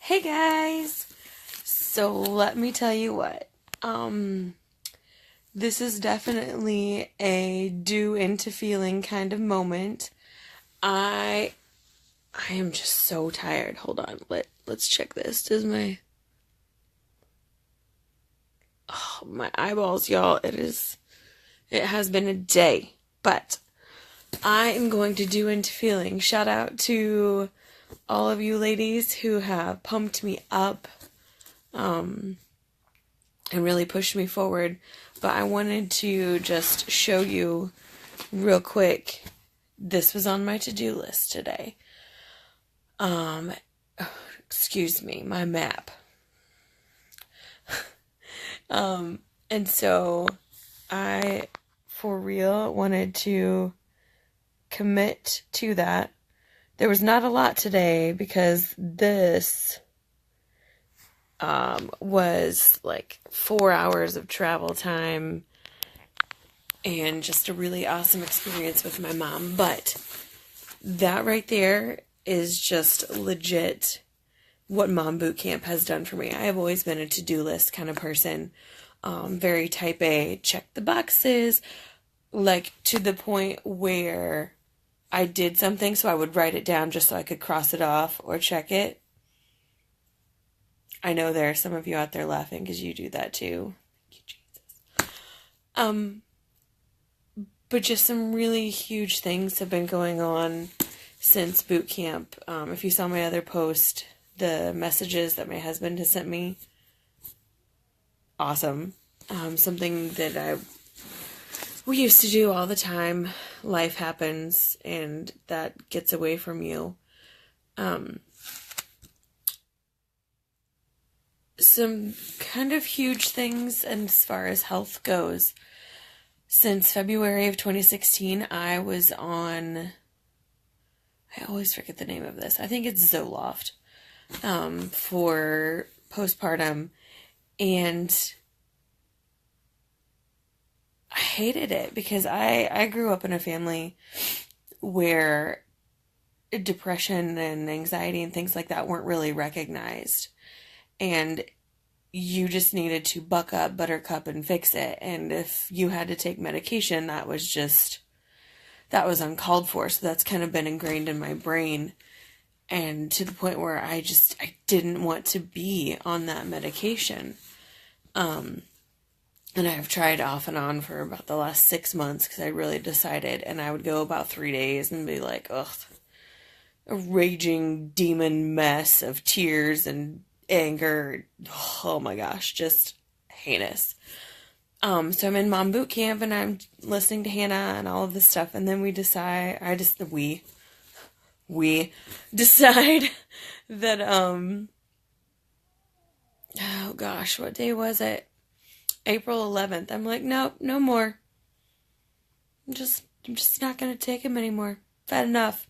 Hey guys! So let me tell you what. This is definitely a due into feeling kind of moment. I I am just so tired. Hold on. Let's check this. Does my eyeballs, y'all, it has been a day. But I am going to do into feeling. Shout out to all of you ladies who have pumped me up and really pushed me forward. But I wanted to just show you real quick. This was on my to-do list today. Excuse me, my map. And so I, for real, wanted to commit to that. There was not a lot today because this was like 4 hours of travel time and just a really awesome experience with my mom. But that right there is just legit what Mom Boot Camp has done for me. I have always been a to-do list kind of person. Very type A, check the boxes, like to the point where I did something, so I would write it down just so I could cross it off or check it. I know there are some of you out there laughing because you do that too. Thank you, Jesus. But just some really huge things have been going on since boot camp. If you saw my other post, the messages that my husband has sent me, awesome. Something that we used to do all the time. Life happens and that gets away from you. Some kind of huge things as far as health goes. Since February of 2016, I was on, I always forget the name of this. I think it's Zoloft, for postpartum. And I hated it because I grew up in a family where depression and anxiety and things like that weren't really recognized. And you just needed to buck up, buttercup, and fix it. And if you had to take medication, that was uncalled for. So that's kind of been ingrained in my brain. And to the point where I didn't want to be on that medication. And I've tried off and on for about the last 6 months because I really decided. And I would go about 3 days and be like, ugh, a raging demon mess of tears and anger. Oh my gosh, just heinous. So I'm in Mom Boot Camp and I'm listening to Hannah and all of this stuff, and then we decide that oh gosh, what day was it? April 11th. I'm like, nope, no more. I'm just not gonna take them anymore. I've had enough.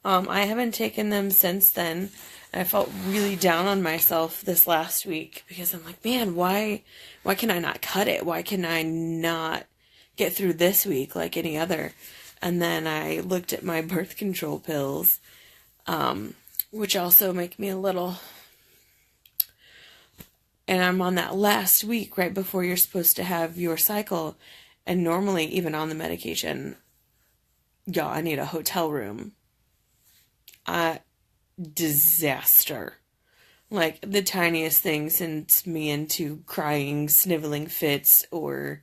I haven't taken them since then. And I felt really down on myself this last week because I'm like, man, why can I not cut it? Why can I not get through this week like any other? And then I looked at my birth control pills, which also make me a little, and I'm on that last week right before you're supposed to have your cycle. And normally, even on the medication, y'all, I need a hotel room. Disaster. Like, the tiniest thing sends me into crying, sniveling fits, or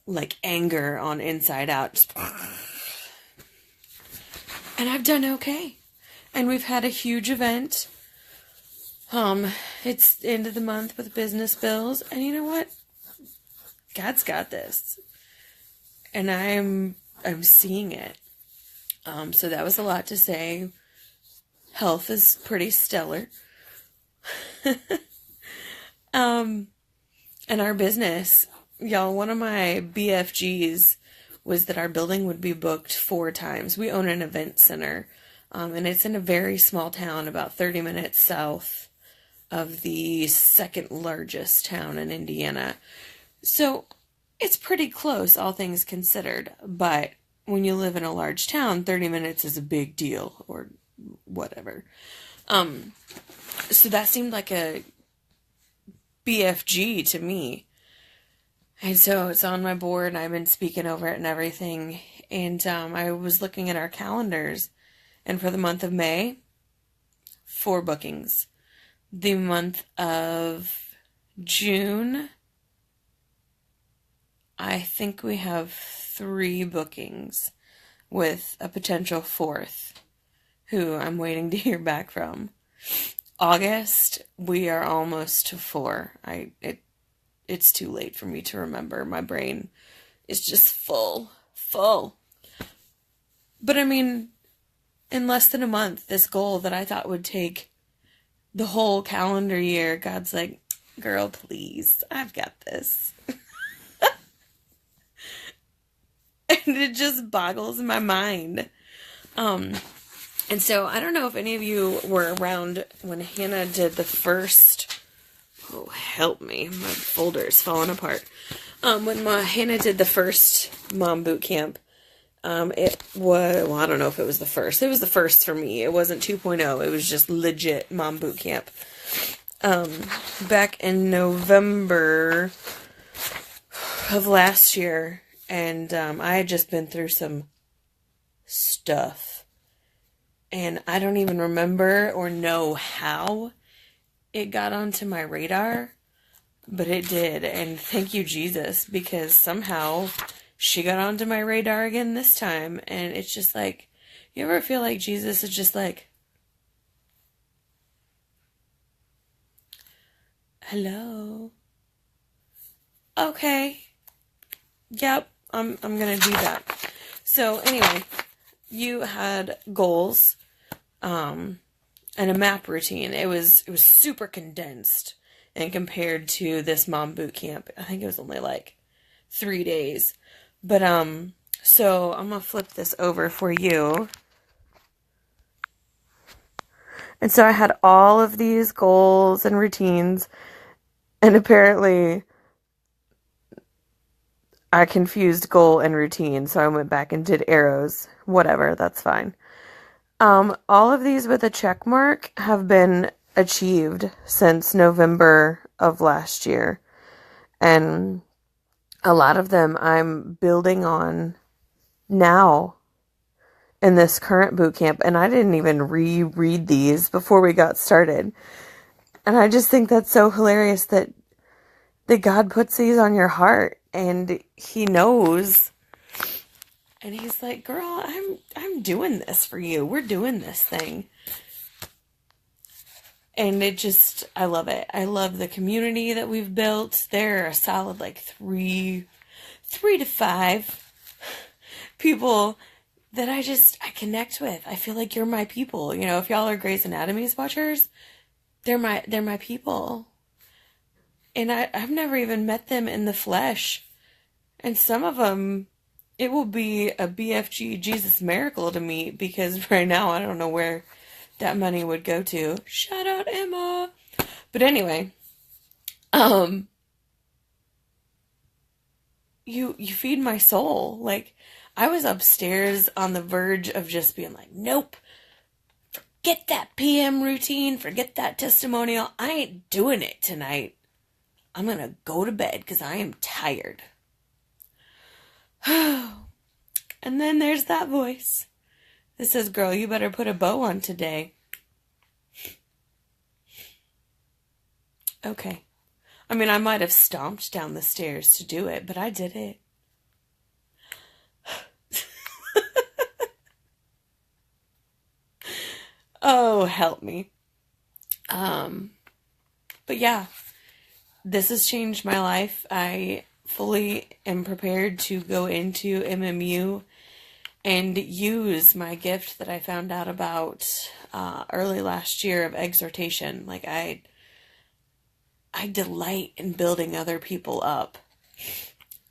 like anger on inside out. Just and I've done okay. And we've had a huge event. It's the end of the month with business bills, and you know what? God's got this. And I'm seeing it. So that was a lot to say. Health is pretty stellar. And our business, y'all, one of my BFGs was that our building would be booked 4 times. We own an event center, and it's in a very small town, about 30 minutes south of the second largest town in Indiana. So it's pretty close, all things considered. But when you live in a large town, 30 minutes is a big deal, or whatever. So that seemed like a BFG to me. And so it's on my board, and I've been speaking over it and everything. And I was looking at our calendars, and for the month of May, 4 bookings. The month of June, I think we have 3 bookings with a potential 4th, who I'm waiting to hear back from. August, we are almost to 4. It's too late for me to remember. My brain is just full. But I mean, in less than a month, this goal that I thought would take the whole calendar year, God's like, girl, please, I've got this. And it just boggles my mind. And so I don't know if any of you were around when Hannah did the first, oh, help me, my folder's falling apart. When Hannah did the first mom boot camp, it was, well, I don't know if it was the first. It was the first for me. It wasn't 2.0. It was just legit mom boot camp. Back in November of last year, and I had just been through some stuff. And I don't even remember or know how it got onto my radar, but it did. And thank you, Jesus, because somehow she got onto my radar again this time. And it's just like, you ever feel like Jesus is just like, hello? Okay. Yep, I'm gonna do that. So anyway, you had goals, and a map routine. It was super condensed and compared to this mom boot camp. I think it was only like 3 days. But so I'm gonna flip this over for you. And so I had all of these goals and routines, and apparently I confused goal and routine, so I went back and did arrows. Whatever, that's fine. All of these with a check mark have been achieved since November of last year. And a lot of them I'm building on now in this current boot camp. And I didn't even reread these before we got started. And I just think that's so hilarious that God puts these on your heart, and He knows. And He's like, girl, I'm doing this for you. We're doing this thing. And it just, I love it. I love the community that we've built. There are a solid like 3 to 5 people that I connect with. I feel like you're my people. You know, if y'all are Grey's Anatomy's watchers, they're my people. And I've never even met them in the flesh. And some of them, it will be a BFG Jesus miracle to me, because right now I don't know where that money would go to. Shout out Emma. But anyway, you feed my soul. Like, I was upstairs on the verge of just being like, nope, forget that PM routine, forget that testimonial. I ain't doing it tonight. I'm going to go to bed because I am tired. And then there's that voice that says, girl, you better put a bow on today. Okay. I mean, I might have stomped down the stairs to do it, but I did it. Oh, help me. But yeah, this has changed my life. I fully am prepared to go into MMU and use my gift that I found out about early last year of exhortation. Like, I delight in building other people up,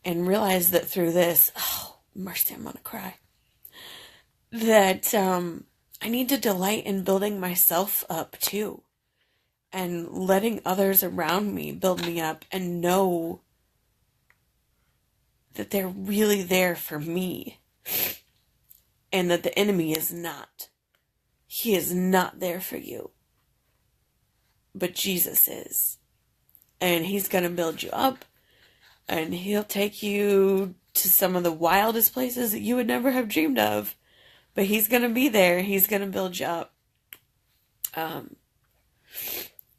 and realize that through this, oh, mercy, I'm gonna cry, that I need to delight in building myself up too, and letting others around me build me up, and know that they're really there for me, and that the enemy is not. He is not there for you. but Jesus is. And he's going to build you up, and he'll take you to some of the wildest places that you would never have dreamed of. But he's going to be there. He's going to build you up.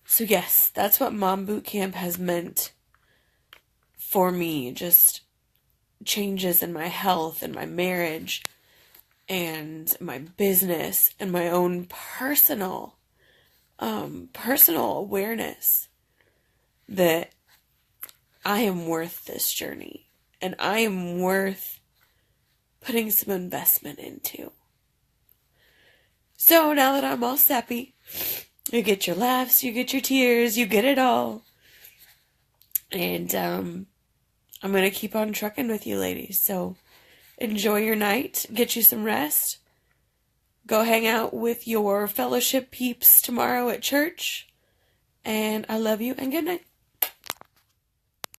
So yes, that's what Mom Boot Camp has meant for me. Just changes in my health and my marriage and my business and my own personal awareness that I am worth this journey, and I am worth putting some investment into. So now that I'm all sappy, you get your laughs, you get your tears, you get it all. And I'm going to keep on trucking with you ladies. So enjoy your night, get you some rest. Go hang out with your fellowship peeps tomorrow at church. And I love you, and good night.